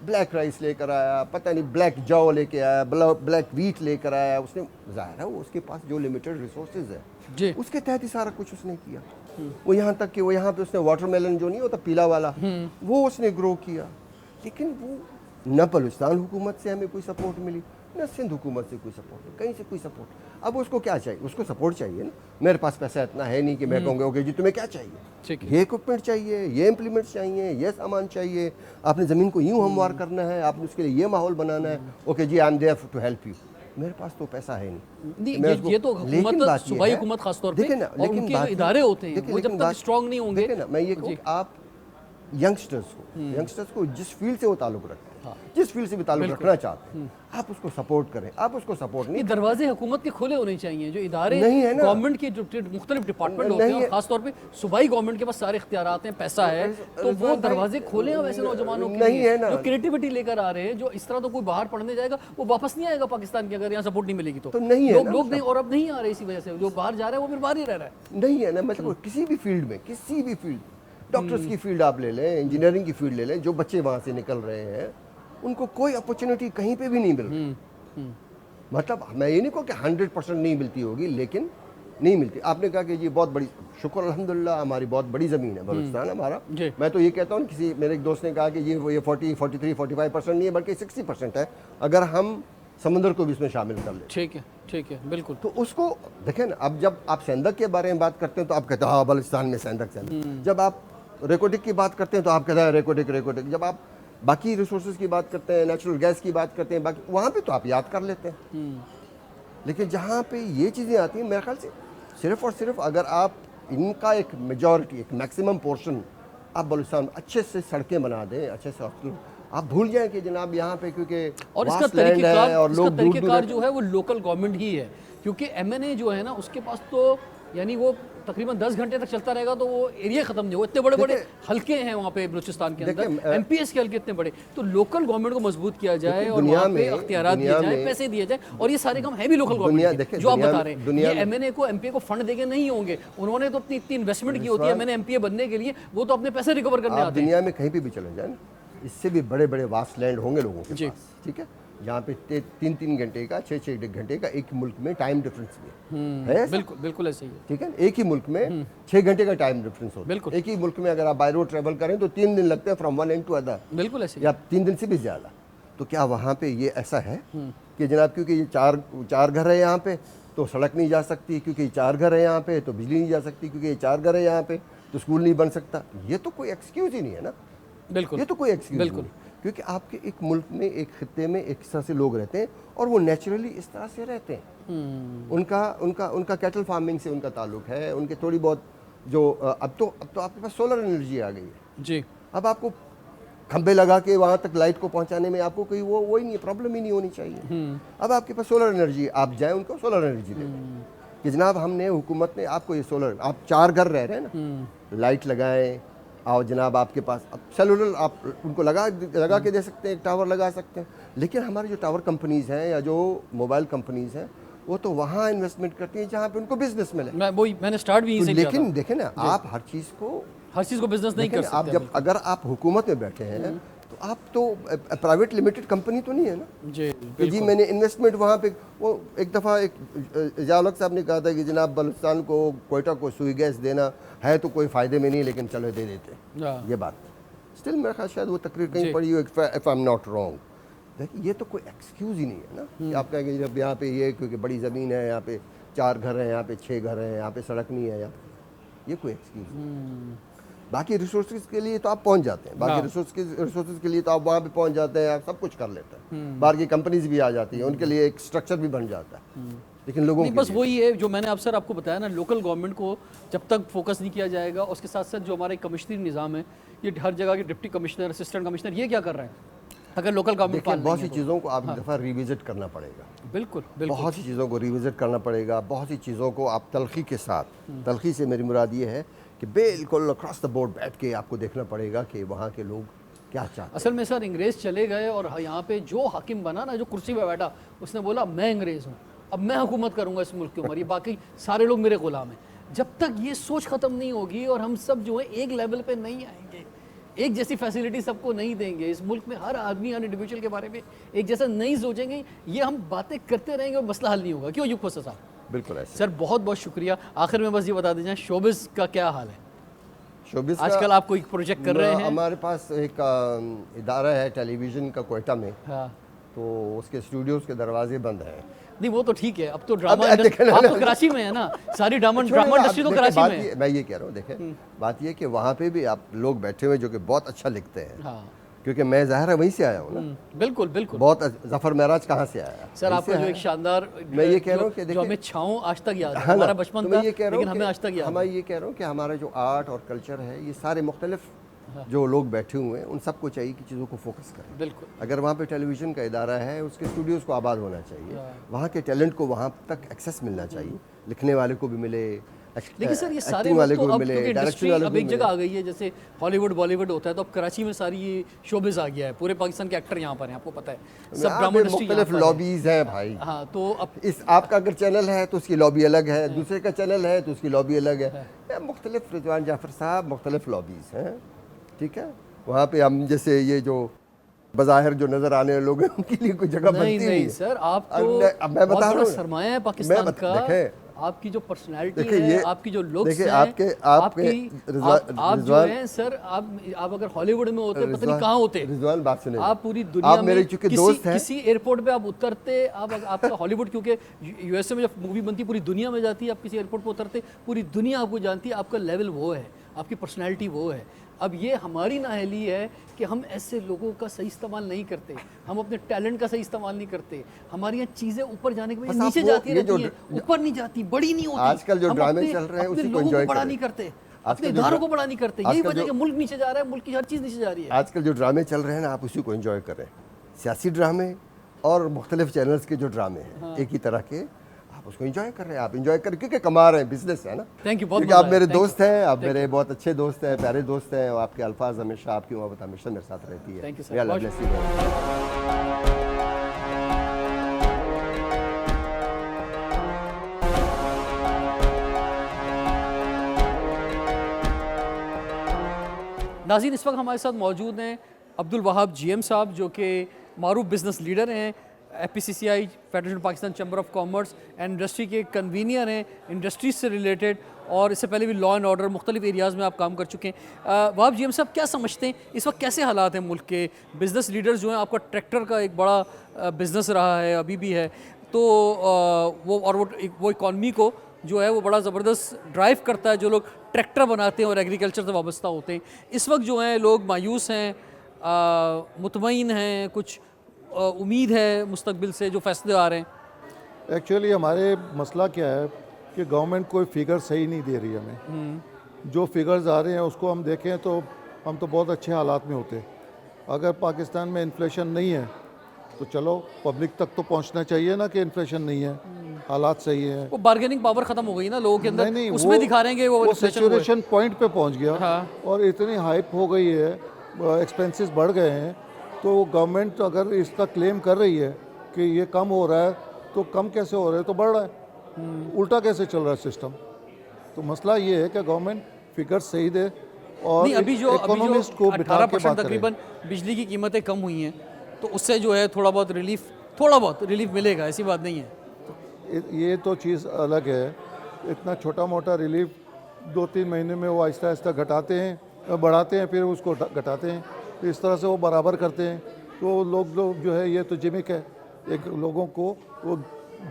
ब्लैक राइस लेकर आया, पता नहीं ब्लैक जौ लेके आया, ब्लैक वीट लेकर आया। उसने ज़ाहिर है वो उसके पास जो लिमिटेड रिसोर्सेज है उसके तहत ही सारा कुछ उसने किया। वो यहाँ तक कि वो यहाँ पे उसने वाटरमेलन जो नहीं होता पीला वाला, वो उसने ग्रो किया। लेकिन वो न बलूचिस्तान हुकूमत से हमें कोई सपोर्ट मिली, न सिंध हुकूमत से कोई सपोर्ट, कहीं से कोई सपोर्ट। अब उसको क्या चाहिए? उसको सपोर्ट चाहिए ना। मेरे पास पैसा इतना है नहीं कि मैं कहूँगा ओके जी तुम्हें क्या चाहिए, ये इक्विपमेंट चाहिए, ये इम्प्लीमेंट चाहिए, ये सामान चाहिए, आपने ज़मीन को यूँ हमवार करना है, आपने उसके लिए ये माहौल बनाना है, ओके जी I am there to help you. मेरे पास तो पैसा है नहीं।
ये तो हुकूमत, सूबाई हुकूमत खास तौर पे, और उनके जो इदारे होते हैं वो जब तक स्ट्रांग नहीं होंगे।
देखिए ना, मैं ये कहूँ आप यंगस्टर्स को जिस फील्ड से वो ताल्लुक़ रखते हैं, जिस फील्ड से भी ताल्लुक़ रखना चाहते हैं, आप उसको सपोर्ट करें। आप उसको सपोर्ट नहीं,
दरवाजे हुकूमत के खुले होने चाहिए। जो इदारे गवर्नमेंट के जो मुख्तलिफ डिपार्टमेंट होते हैं, और खासतौर पे सूबाई गवर्नमेंट के पास सारे इख्तियारात हैं, पैसा है, तो वो दरवाजे खोले हैं वैसे नौजवानों के लिए जो क्रिएटिविटी लेकर आ रहे हैं। जो इस तरह तो कोई बाहर पढ़ने जाएगा वो वापस नहीं आएगा पाकिस्तान के, अगर यहाँ सपोर्ट नहीं मिलेगी तो
नहीं है
लोग नहीं, और अब नहीं आ रहे इसी वजह से। जो बाहर जा रहा है वो फिर बाहर ही रह रहा है।
नहीं है ना, मतलब किसी भी फील्ड में, किसी भी फील्ड, डॉक्टर्स की फील्ड आप ले लें, इंजीनियरिंग की फील्ड ले लें, जो बच्चे वहाँ से निकल रहे हैं उनको कोई अपॉर्चुनिटी कहीं पे भी नहीं मिल रही। मतलब मैं ये नहीं कहूँ कि 100% नहीं मिलती होगी, लेकिन नहीं मिलती। आपने कहा कि ये बहुत बड़ी, शुक्र अल्हम्दुलिल्लाह हमारी बहुत बड़ी ज़मीन है बलूचिस्तान हमारा। मैं तो ये कहता हूँ, किसी मेरे एक दोस्त ने कहा कि ये 40, 43, 45% नहीं है, बल्कि 60% है अगर हम समंदर को भी इसमें शामिल कर ले।
ठीक है, बिल्कुल।
तो उसको देखें ना, अब जब आप सेंधक के बारे में बात करते हैं तो आप कहते हैं हाँ बलूचिस्तान में सेंधक। जब आप रेकोटिक की बात करते हैं तो आप कहते हैं रेकोटिक। जब आप बाकी रिसोर्सेज की बात करते हैं, नेचुरल गैस की बात करते हैं, बाकी वहाँ पे तो आप याद कर लेते हैं। लेकिन जहाँ पे ये चीज़ें आती हैं, मेरे ख्याल से सिर्फ और सिर्फ अगर आप इनका एक मेजॉरिटी, एक मैक्सिमम पोर्शन आप बलूचिस्तान अच्छे से सड़कें बना दें, अच्छे से आप भूल जाएं कि जनाब यहाँ पे क्योंकि
और इसका तरीक़ेकार जो है वो लोकल गवर्नमेंट ही है। क्योंकि MNA जो है ना उसके पास तो यानी वो तकरीबन 10 घंटे तक चलता रहेगा तो वो एरिया खत्म नहीं हो। इतने बड़े बड़े हल्के हैं वहाँ पे बलूचिस्तान के अंदर, MPS के हल्के इतने बड़े। तो लोकल गवर्नमेंट को मजबूत किया जाए और वहाँ पे अख्तियारात दिए जाए, पैसे दिए जाए, और ये सारे काम है भी लोकल गवर्नमेंट जो आप बता रहे हैं। ये MNA को MPA को फंड देके नहीं होंगे, उन्होंने तो अपनी इतनी इन्वेस्टमेंट की होती है MNA MPA बनने के लिए, वो तो अपने पैसे रिकवर करने आते हैं।
दुनिया में कहीं भी चले जाए, इससे भी बड़े बड़े वास्ट लैंड होंगे लोगों के पास, ठीक है, जहाँ पे 3-3 घंटे का, 6-6 घंटे का एक मुल्क में टाइम डिफरेंस भी है।
बिल्कुल ऐसे ही है,
ठीक है। एक ही मुल्क में 6 घंटे का टाइम डिफरेंस होता है। एक ही मुल्क में अगर आप बाय रोड ट्रेवल करें तो 3 दिन लगते हैं from one end to other.
बिल्कुल ऐसे,
या 3 दिन से भी ज़्यादा। तो क्या वहाँ पे ये ऐसा है कि जनाब क्योंकि ये चार घर है यहाँ पे तो सड़क नहीं जा सकती, क्योंकि 4 घर है यहाँ पे तो बिजली नहीं जा सकती, क्योंकि ये 4 घर है यहाँ पे तो स्कूल नहीं बन सकता? ये तो कोई एक्सक्यूज़ ही नहीं है ना।
बिल्कुल,
ये तो कोई एक्सक्यूज़ नहीं। क्योंकि आपके एक मुल्क में, एक खित्ते में एक इस तरह से लोग रहते हैं और वो नेचुरली इस तरह से रहते हैं। उनका कैटल फार्मिंग से उनका ताल्लुक है, उनके थोड़ी बहुत जो अब तो आपके पास सोलर एनर्जी आ गई है
जी।
अब आपको खंबे लगा के वहाँ तक लाइट को पहुँचाने में आपको कोई वो ही नहीं, प्रॉब्लम ही नहीं होनी चाहिए। अब आपके पास सोलर एनर्जी, आप जाएं उनको सोलर एनर्जी दें कि जनाब हमने हुकूमत ने आपको ये सोलर, आप 4 घर रह रहे हैं ना, लाइट लगाएं और जनाब आपके पास अब सेलुलर आप उनको लगा के दे सकते हैं, एक टावर लगा सकते हैं। लेकिन हमारी जो टावर कंपनीज़ हैं या जो मोबाइल कंपनीज़ हैं वो तो वहाँ इन्वेस्टमेंट करती हैं जहाँ पे उनको बिजनेस मिले।
मैंने स्टार्ट भी यहीं से किया था।
लेकिन देखें ना, आप हर चीज़ को
बिजनेस नहीं कर सकते।
आप जब अगर आप हुकूमत में बैठे हैं तो आप तो प्राइवेट लिमिटेड कंपनी तो नहीं है ना
जी।
जी मैंने इन्वेस्टमेंट वहाँ पे, वो एक दफ़ा एक जालक साहब ने कहा था कि जनाब बलूचिस्तान को, कोयटा को सुई गैस देना है तो कोई फ़ायदे में नहीं, लेकिन चलो दे देते ये बात। स्टिल मेरा ख्याल शायद वो तकरीर कहीं पड़ी हो, if I am not wrong. देखिए ये तो कोई एक्सक्यूज़ ही नहीं है ना कि आप कहेंगे जब यहाँ पे ये क्योंकि बड़ी ज़मीन है, यहाँ पे 4 घर हैं, यहाँ पे 6 घर हैं, यहाँ पे सड़क नहीं है, यहाँ ये कोई एक्सक्यूज़ नहीं। बाकी रिसोर्सेज के लिए तो आप पहुंच जाते हैं, बाकी रिसोर्सेज के लिए तो आप वहाँ पे पहुंच जाते हैं, आप सब कुछ कर लेते हैं। बाहर की कंपनीज भी आ जाती हैं, उनके लिए एक स्ट्रक्चर भी बन जाता है। लेकिन लोगों
नहीं, बस वही है जो मैंने अक्सर आपको बताया ना, लोकल गवर्नमेंट को जब तक फोकस नहीं किया जाएगा, उसके साथ साथ जो हमारा कमिश्नरी निज़ाम है, ये हर जगह के डिप्टी कमिश्नर, असिस्टेंट कमिश्नर, ये क्या कर रहे हैं अगर लोकल गवर्नमेंट
बहुत सी चीज़ों को आप एक दफ़ा रिविजिट करना पड़ेगा।
बिल्कुल
बहुत सी चीज़ों को रिविजिट करना पड़ेगा, बहुत सी चीज़ों को आप तलखी के साथ, तलखी से मेरी मुराद ये है कि बिल्कुल अक्रॉस द बोर्ड बैठ के आपको देखना पड़ेगा कि वहाँ के लोग क्या चाहते हैं।
असल में सर अंग्रेज़ चले गए और यहाँ पे जो हाकिम बना ना, जो कुर्सी पे बैठा, उसने बोला मैं अंग्रेज़ हूँ, अब मैं हुकूमत करूँगा इस मुल्क के ऊपर, ये बाकी सारे लोग मेरे गुलाम हैं। जब तक ये सोच ख़त्म नहीं होगी और हम सब जो है एक लेवल पे नहीं आएंगे, एक जैसी फैसिलिटी सबको नहीं देंगे, इस मुल्क में हर आदमी हर इंडिविजुअल के बारे में एक जैसा नहीं सोचेंगे, ये हम बातें करते रहेंगे और मसला हल नहीं होगा। क्यों यूँ खोसा साहब?
बिल्कुल ऐसे।
सर बहुत बहुत शुक्रिया। आखिर में बस ये बता दीजिए शोबिस का क्या हाल है?
शोबिस
आजकल आप कोई प्रोजेक्ट कर रहे हैं?
हमारे पास एक इदारा है टेलीविज़न का कोयटा में,
हाँ,
तो उसके स्टूडियोज़ के दरवाजे बंद हैं।
नहीं वो तो ठीक है, अब तो ड्रामा इंडस्ट्री, आप तो कराची में है ना, सारी ड्रामा इंडस्ट्री तो कराची में है।
मैं ये कह रहा हूँ, देखें बात ये कि वहाँ पे भी आप लोग बैठे हुए जो कि बहुत अच्छा लिखते हैं।
हाँ,
क्योंकि मैं ज़ाहिर है वहीं से आया हूँ ना।
बिल्कुल बिल्कुल।
बहुत जफ़र महराज कहाँ से आया
सर आपका जो एक शानदार,
मैं ये कह रहा हूँ कि
जो हमें छाँव आज तक याद है,
हाँ
हमारा बचपन था, लेकिन हमें आज तक याद है।
मैं ये कह रहा हूँ कि हमारा जो आर्ट और कल्चर है, ये सारे मुख्तलिफ जो लोग बैठे हुए हैं, उन सबको चाहिए कि चीज़ों को फोकस करें।
बिल्कुल।
अगर वहाँ पे टेलीविज़न का इदारा है, उसके स्टूडियोज़ को आबाद होना चाहिए, वहाँ के टैलेंट को वहाँ तक एक्सेस मिलना चाहिए, लिखने वाले को भी मिले,
लेकिन सर ये सारे
वाले
तो
को
अब
मिले,
क्योंकि
डायरेक्शन
इंडस्ट्री
वाले
अब
को
एक
मिले।
जगह आ गई है, जैसे हॉलीवुड बॉलीवुड होता है, तो अब कराची में सारी ये शोबिस आ गया है, पूरे पाकिस्तान के एक्टर यहाँ पर हैं, आपको पता है, सब ड्रामा इंडस्ट्री यहाँ
मुख्तलिफ
पर है।
लॉबीज़ हैं भाई।
हाँ, तो अब
इस आपका अगर चैनल है तो उसकी लॉबी अलग है, दूसरे का चैनल है तो उसकी लॉबी अलग है। मुख्तलिफ, रिजवान जाफ़र साहब, मुख्तलिफ लॉबीज़ हैं, ठीक है। वहाँ पे हम जैसे ये जो बज़ाहिर जो नज़र आने वाले लोग हैं, उनके लिए कोई जगह बनती नहीं है।
सर आप तो
अब मैं बता रहा हूँ,
सरमाया है पाकिस्तान का,
देखें
आपकी जो पर्सनैलिटी
देखिए
है,
ये
आपकी जो लुक्स
देखिए
हैं,
आपके
आप जो हैं सर, आप अगर हॉलीवुड में होते पता नहीं कहाँ होते।
रिजवान बात सुनिए,
आप पूरी दुनिया
आप मेरे
में
चूंकि दोस्त हैं,
किसी एयरपोर्ट पे आप उतरते, आप आपका हॉलीवुड, क्योंकि यूएसए में जब मूवी बनती पूरी दुनिया में जाती है, आप किसी एयरपोर्ट पे उतरते पूरी दुनिया आपको जानती है, आपका लेवल वो है, आपकी पर्सनैलिटी वो है। अब ये हमारी नाअहली है कि हम ऐसे लोगों का सही इस्तेमाल नहीं करते, हम अपने टैलेंट का सही इस्तेमाल नहीं करते, हमारी यहाँ चीज़ें ऊपर जाने के बजाय नीचे जाती रहती हैं, ऊपर नहीं जाती, बड़ी नहीं होती।
आजकल जो
हम
ड्रामे
अपने-
चल रहे हैं
अपने
उसी को
लोगों
एंजॉय
बड़ा
करें।
नहीं करते,
आजकल
अपने
जो
इदारों को बड़ा नहीं करते। यही
आजकल
वजह है
जो-
कि मुल्क नीचे जा रहा है, मुल्क की हर चीज़ नीचे जा रही है।
आजकल जो ड्रामे चल रहे हैं ना, आप उसी को एंजॉय करें। सियासी ड्रामे और मुख्तलिफ चैनल्स के जो ड्रामे हैं एक ही तरह के, आप उसको एंजॉय कर रहे हैं, आप एंजॉय करें क्योंकि कमा रहे हैं, बिजनेस है ना।
थैंक यू, बहुत
क्योंकि आप मेरे दोस्त हैं, आप मेरे बहुत अच्छे दोस्त हैं, प्यारे दोस्त हैं, और आपके अल्फाज हमेशा, आपकी मोहब्बत हमेशा मेरे साथ रहती है।
Thank you, sir.
May Allah
बहुत
bless you.
नाज़रीन, इस वक्त हमारे साथ मौजूद हैं अब्दुल वहाब GM साहब, जो कि मारूफ बिजनेस लीडर हैं, FPCCI federation Pakistan chamber of commerce and industry के कन्वीनियर हैं, इंडस्ट्रीज से रिलेटेड, और इससे पहले भी लॉ एंड ऑर्डर मुख्तलिफ एरियाज़ में आप काम कर चुके हैं। वहाब GM साहब, क्या समझते हैं इस वक्त कैसे हालात हैं मुल्क के? बिज़नेस लीडर्स जो हैं, आपका ट्रैक्टर का एक बड़ा बिज़नेस रहा है, अभी भी है, तो वो इकॉनमी को जो है वो बड़ा ज़बरदस्त ड्राइव करता है, जो लोग ट्रैक्टर बनाते हैं और एग्रीकल्चर से वाबस्ता होते हैं। इस वक्त जो है लोग मायूस हैं, मुतमईन हैं, कुछ उम्मीद है मुस्तकबिल से जो फैसले आ रहे हैं?
एक्चुअली हमारे मसला क्या है कि गवर्नमेंट कोई फिगर सही नहीं दे रही हमें। जो फिगर्स आ रहे हैं उसको हम देखें तो हम तो बहुत अच्छे हालात में होते। अगर पाकिस्तान में इन्फ्लेशन नहीं है तो चलो पब्लिक तक तो पहुंचना चाहिए ना कि इन्फ्लेशन नहीं है, हालात सही है।
वो बार्गेनिंग पावर खत्म हो गई ना लोगों के अंदर,
नहीं,
उसमें दिखा रहे हैं कि वो
सैचुरेशन पॉइंट पे पहुंच गया।
हाँ।
और इतनी हाइप हो गई है, एक्सपेंसेस बढ़ गए हैं, तो गवर्नमेंट अगर इसका क्लेम कर रही है कि ये कम हो रहा है तो कम कैसे हो रहा है, तो बढ़ रहा है। उल्टा कैसे चल रहा है सिस्टम? तो मसला ये है कि गवर्नमेंट फिगर सही दे और
नहीं, अभी जो
इकोनॉमिस्ट को बिठा के
18%
बात करें।
तकरीबन बिजली की कीमतें कम हुई हैं, तो उससे जो है थोड़ा बहुत रिलीफ मिलेगा, ऐसी बात नहीं है।
ये तो चीज़ अलग है। इतना छोटा मोटा रिलीफ 2-3 महीने में वो आहिस्ता आहिस्ता घटाते हैं, बढ़ाते हैं, फिर उसको घटाते हैं। तो इस तरह से वो बराबर करते हैं। तो लोग जो है ये तो जिमिक है, एक लोगों को वो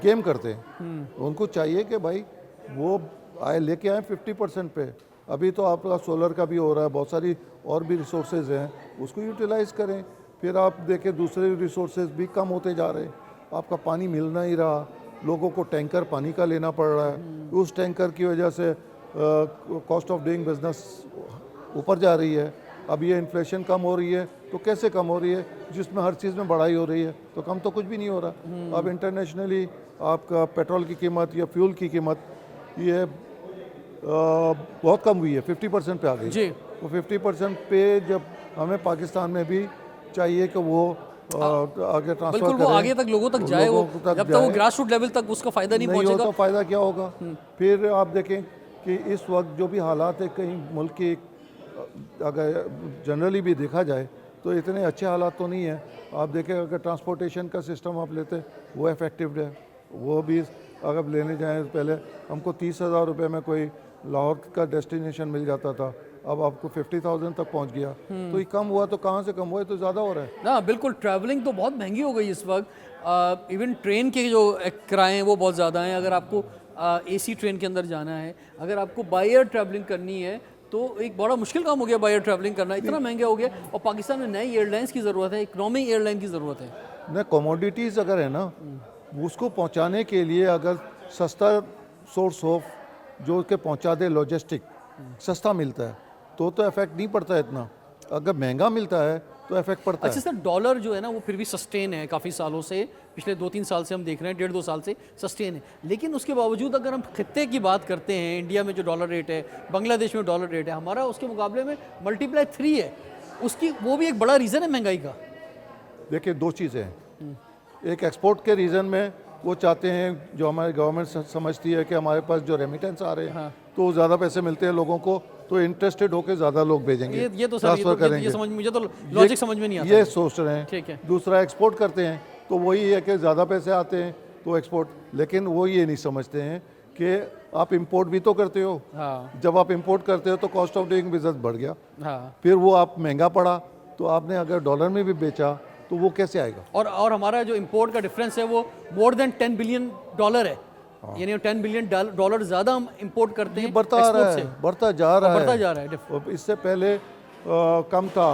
गेम करते हैं। उनको चाहिए कि भाई वो आए लेके आए 50% पे। अभी तो आपका सोलर का भी हो रहा है, बहुत सारी और भी रिसोर्सेज हैं, उसको यूटिलाइज़ करें। फिर आप देखें दूसरे रिसोर्सेज भी कम होते जा रहे हैं। आपका पानी मिल नहीं रहा, लोगों को टैंकर पानी का लेना पड़ रहा है। उस टैंकर की वजह से कॉस्ट ऑफ डूइंग बिजनेस ऊपर जा रही है। अब ये इन्फ्लेशन कम हो रही है तो कैसे कम हो रही है, जिसमें हर चीज़ में बढ़ाई हो रही है, तो कम तो कुछ भी नहीं हो रहा। अब इंटरनेशनली आपका पेट्रोल की कीमत या फ्यूल की कीमत ये बहुत कम हुई है, 50% पे आ गई
जी।
वो 50% पे जब हमें पाकिस्तान में भी चाहिए कि वो आगे ट्रांसफर
बिल्कुल, वो आगे तक लोगों तक जाए, वो जब तक वो ग्रास रूट लेवल तक उसका फ़ायदा नहीं
हो
पहुंचेगा।
तो फ़ायदा क्या होगा? फिर आप देखें कि इस वक्त जो भी हालात है कहीं मुल्क की, अगर जनरली भी देखा जाए तो इतने अच्छे हालात तो नहीं है। आप देखें अगर ट्रांसपोर्टेशन का सिस्टम आप लेते वो इफ़ेक्टिव है, वो भी अगर लेने जाएँ पहले हमको 30,000 रुपये में कोई लाहौर का डेस्टिनेशन मिल जाता था, अब आपको 50,000 तक पहुंच गया। तो ये कम हुआ तो कहाँ से कम हुआ, तो ज़्यादा हो रहा है
ना। बिल्कुल, ट्रैवलिंग तो बहुत महंगी हो गई इस वक्त। इवन ट्रेन के जो किराए हैं वो बहुत ज़्यादा हैं। अगर आपको एसी ट्रेन के अंदर जाना है, अगर आपको बाय एयर ट्रैवलिंग करनी है तो एक बड़ा मुश्किल काम हो गया बाय एयर ट्रैवलिंग करना, इतना महंगा हो गया। और पाकिस्तान में नई एयरलाइंस की ज़रूरत है, इकोनॉमिक एयरलाइन की ज़रूरत है
ना। कमोडिटीज़ अगर है ना, उसको पहुंचाने के लिए अगर सस्ता सोर्स ऑफ जो के पहुंचा दे, लॉजिस्टिक सस्ता मिलता है तो इफेक्ट नहीं पड़ता है इतना। अगर महंगा मिलता है तो इफेक्ट पड़ता
अच्छा सर, डॉलर जो है ना वो फिर भी सस्टेन है काफ़ी सालों से, पिछले 2-3 साल से हम देख रहे हैं, 1.5-2 साल से सस्टेन है। लेकिन उसके बावजूद अगर हम खित्ते की बात करते हैं, इंडिया में जो डॉलर रेट है, बांग्लादेश में डॉलर रेट है, हमारा उसके मुकाबले में मल्टीप्लाई 3 है उसकी। वो भी एक बड़ा रीज़न है महंगाई का।
देखिए, दो चीज़ें हैं। एक एक्सपोर्ट के रीज़न में वो चाहते हैं, जो हमारी गवर्नमेंट समझती है कि हमारे पास जो रेमिटेंस आ रहे हैं तो ज़्यादा पैसे मिलते हैं लोगों को, तो इंटरेस्टेड होकर ज़्यादा लोग भेजेंगे,
ये तो सर,
ट्रांसफर करेंगे।
ये समझ, मुझे तो लॉजिक समझ में नहीं आता।
ये सोच रहे हैं।
ठीक है।
दूसरा एक्सपोर्ट करते हैं तो वही है कि ज़्यादा पैसे आते हैं तो एक्सपोर्ट, लेकिन वो ये नहीं समझते हैं कि आप इंपोर्ट भी तो करते हो।
हाँ।
जब आप इंपोर्ट करते हो तो कॉस्ट ऑफ डूइंग बिजनेस बढ़ गया,
हाँ।
फिर वो आप महंगा पड़ा, तो आपने अगर डॉलर में भी बेचा तो वो कैसे आएगा?
और हमारा जो इंपोर्ट का डिफरेंस है वो मोर देन $10 बिलियन है, यानी $10 बिलियन ज़्यादा हम इंपोर्ट करते हैं।
बढ़ता आ रहा है, बढ़ता जा रहा है। और इससे पहले कम था,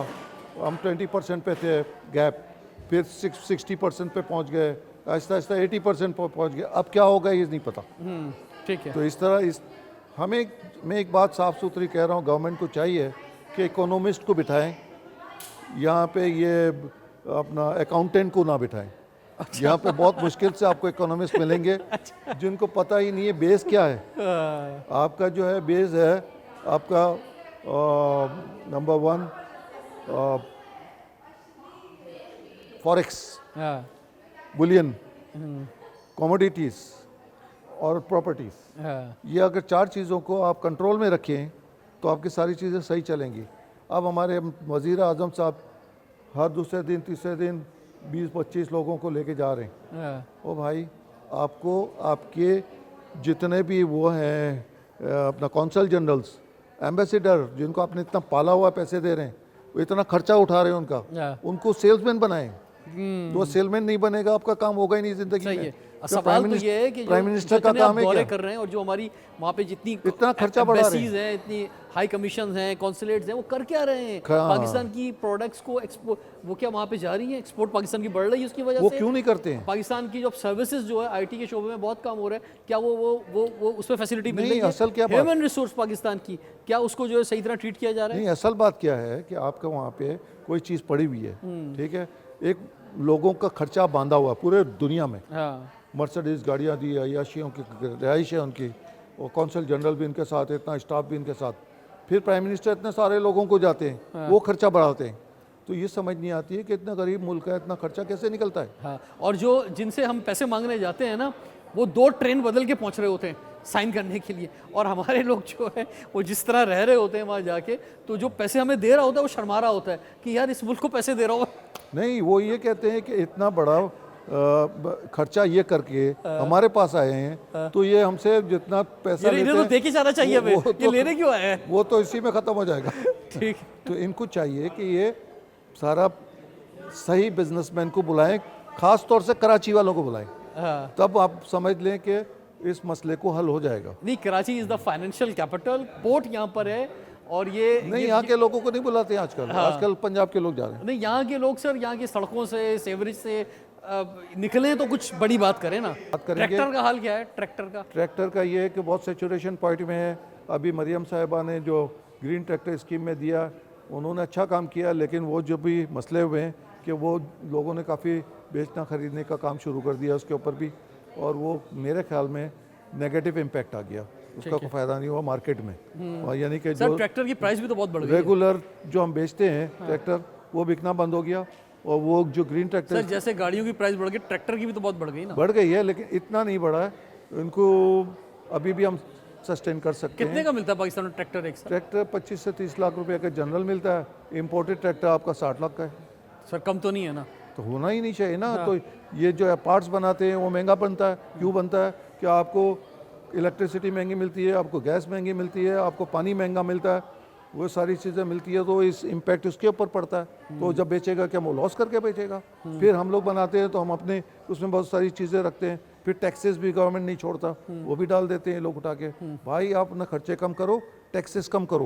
हम 20% पे थे गैप, फिर 60% पे पहुंच गए, आहिस्ता आहिस्ता 80% पे पहुंच गए। अब क्या होगा ये नहीं पता।
ठीक है।
तो इस तरह मैं एक बात साफ सुथरी कह रहा हूँ, गवर्नमेंट को चाहिए कि इकोनॉमिस्ट को बिठाएं यहाँ पे, ये अपना अकाउंटेंट को ना बिठाएं। अच्छा। यहाँ पे बहुत मुश्किल से आपको इकोनॉमिस्ट मिलेंगे। अच्छा। जिनको पता ही नहीं है बेस क्या है। आपका जो है बेस है आपका नंबर 1 फॉरेक्स, बुलियन, कमोडिटीज़ और प्रॉपर्टीज़। ये अगर 4 चीज़ों को आप कंट्रोल में रखें तो आपकी सारी चीज़ें सही चलेंगी। अब हमारे वज़ीर आज़म साहब हर दूसरे दिन तीसरे दिन 20-25 लोगों को लेके जा रहे हैं। ओ भाई, आपको आपके जितने भी वो हैं अपना कौंसल जनरल्स, एम्बेसडर, जिनको आपने इतना पाला हुआ पैसे दे रहे हैं, वो इतना खर्चा उठा रहे हैं उनको सेल्समैन बनाएं। तो सेल्समैन नहीं बनेगा, आपका काम होगा ही नहीं ज़िंदगी में।
सवाल तो ये है कि
प्राइम
जो
मिनिस्टर का
जितने आप
काम है
दौरे
क्या?
कर रहे हैं और जो हमारी वहाँ पे जितनी
इतना खर्चा बढ़ा रहे हैं।
embassies हैं, इतनी हाई कमीशन हैं, कॉन्सुलेट्स हैं, वो कर क्या रहे हैं?
हाँ।
पाकिस्तान की प्रोडक्ट्स को एक्सपोर्ट, वो क्या वहाँ पे जा रही है? एक्सपोर्ट पाकिस्तान की बढ़ रही है उसकी वजह
वो
से?
क्यों नहीं करते हैं?
पाकिस्तान की जो सर्विसेज जो है आईटी के शोबे में बहुत काम हो रहा है, क्या वो उसमें फैसिलिटी मिल
नहीं,
रही है?
असल क्या बात-
ह्यूमन रिसोर्स पाकिस्तान की, क्या उसको जो है सही तरह ट्रीट किया जा रहा है?
नहीं, असल बात क्या है कि आपका वहाँ पे कोई चीज़ पड़ी हुई है, ठीक है, एक लोगों का खर्चा बांधा हुआ है पूरे दुनिया में।
हाँ,
मर्सिडीज गाड़ियाँ दी, अयाशियों की रिहाइश है उनकी, और कौंसल जनरल भी इनके साथ, इतना स्टाफ भी इनके साथ, फिर प्राइम मिनिस्टर इतने सारे लोगों को जाते हैं, वो खर्चा बढ़ाते हैं। तो ये समझ नहीं आती है कि इतना गरीब मुल्क है, इतना खर्चा कैसे निकलता है।
हाँ। और जो जिनसे हम पैसे मांगने जाते हैं ना, वो 2 ट्रेन बदल के पहुंच रहे होते हैं साइन करने के लिए, और हमारे लोग जो है वो जिस तरह रह रहे होते हैं वहाँ जाके, तो जो पैसे हमें दे रहा होता है वो शर्मा रहा होता है कि यार इस मुल्क को पैसे दे रहा हो।
नहीं, वो ये कहते हैं कि इतना बड़ा खर्चा ये करके हमारे पास आए हैं, तो ये हमसे जितना पैसा
इन्हें तो दे के जाना चाहिए हमें, ये लेने क्यों आए हैं?
वो तो इसी में ख़त्म हो जाएगा।
ठीक।
तो इनको चाहिए कि ये सारा सही बिजनेसमैन को बुलाएं, ख़ास तौर से कराची वालों को बुलाएं,
हाँ।
तब आप समझ लें कि इस मसले को हल हो जाएगा।
नहीं, Karachi is the financial capital, port यहाँ पर है, और ये
नहीं, यहाँ के लोगों को नहीं बुलाते हैं आजकल। आजकल पंजाब के लोग जा रहे हैं।
नहीं, यहाँ के लोग सर यहाँ की सड़कों से, सेवरेज से निकले तो कुछ बड़ी बात करें ना।
करेंगे।
ट्रैक्टर का हाल क्या है?
ट्रैक्टर का ये है कि बहुत सेचुरेशन पॉइंट में है। अभी मरियम साहिबा ने जो ग्रीन ट्रैक्टर स्कीम में दिया, उन्होंने अच्छा काम किया, लेकिन वो जो भी मसले हुए हैं कि वो लोगों ने काफ़ी बेचना खरीदने का काम शुरू कर दिया उसके ऊपर भी, और वो मेरे ख्याल में नेगेटिव इम्पैक्ट आ गया, उसका कोई फ़ायदा नहीं हुआ मार्केट में। और यानी कि
सर
जो
ट्रैक्टर की प्राइस भी तो बहुत बढ़ गई है।
रेगुलर जो हम बेचते हैं ट्रैक्टर, वो बिकना बंद हो गया, और वो जो ग्रीन
सर
ट्रैक्टर
जैसे गाड़ियों की प्राइस बढ़ गई, ट्रैक्टर की भी तो बहुत बढ़ गई ना।
बढ़ गई है, लेकिन इतना नहीं बढ़ा है। इनको अभी भी हम सस्टेन कर सकते हैं।
कितने का मिलता है पाकिस्तान में ट्रैक्टर एक साथ?
ट्रैक्टर 25 से 30 लाख रुपए का जनरल मिलता है, इम्पोर्टेड ट्रैक्टर आपका 60 लाख का है।
सर कम तो नहीं है ना?
तो होना ही नहीं चाहिए ना। तो ये जो पार्ट्स बनाते हैं वो महंगा बनता है। क्यों बनता है? कि आपको इलेक्ट्रिसिटी महंगी मिलती है, आपको गैस महंगी मिलती है, आपको पानी महंगा मिलता है, वो सारी चीज़ें मिलती है, तो इस इम्पैक्ट उसके ऊपर पड़ता है। तो जब बेचेगा क्या वो लॉस करके बेचेगा। फिर हम लोग बनाते हैं तो हम अपने उसमें बहुत सारी चीज़ें रखते हैं, फिर टैक्सेस भी गवर्नमेंट नहीं छोड़ता, वो भी डाल देते हैं लोग उठा के। भाई आप अपना खर्चे कम करो, टैक्सेस कम करो,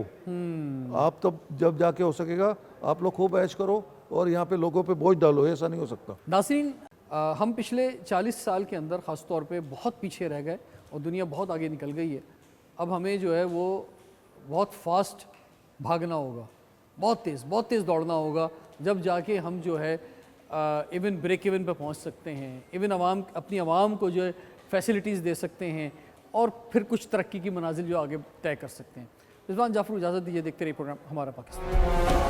आप तब जब जाके हो सकेगा। आप लोग खूब ऐश करो और यहाँ पे लोगों पे बोझ डालो, ऐसा नहीं हो सकता।
नाज़रीन, हम पिछले 40 साल के अंदर ख़ास तौर पे बहुत पीछे रह गए और दुनिया बहुत आगे निकल गई है। अब हमें जो है वो बहुत फास्ट भागना होगा, बहुत तेज़ दौड़ना होगा, जब जाके हम जो है इवन ब्रेक इवन पे पहुंच सकते हैं, इवन अपनी आवाम को जो है फैसिलिटीज़ दे सकते हैं, और फिर कुछ तरक्की की मनाजिल जो आगे तय कर सकते हैं। रिजवान जाफर, इजाज़त दीजिए, देखते रहिए प्रोग्राम हमारा पाकिस्तान।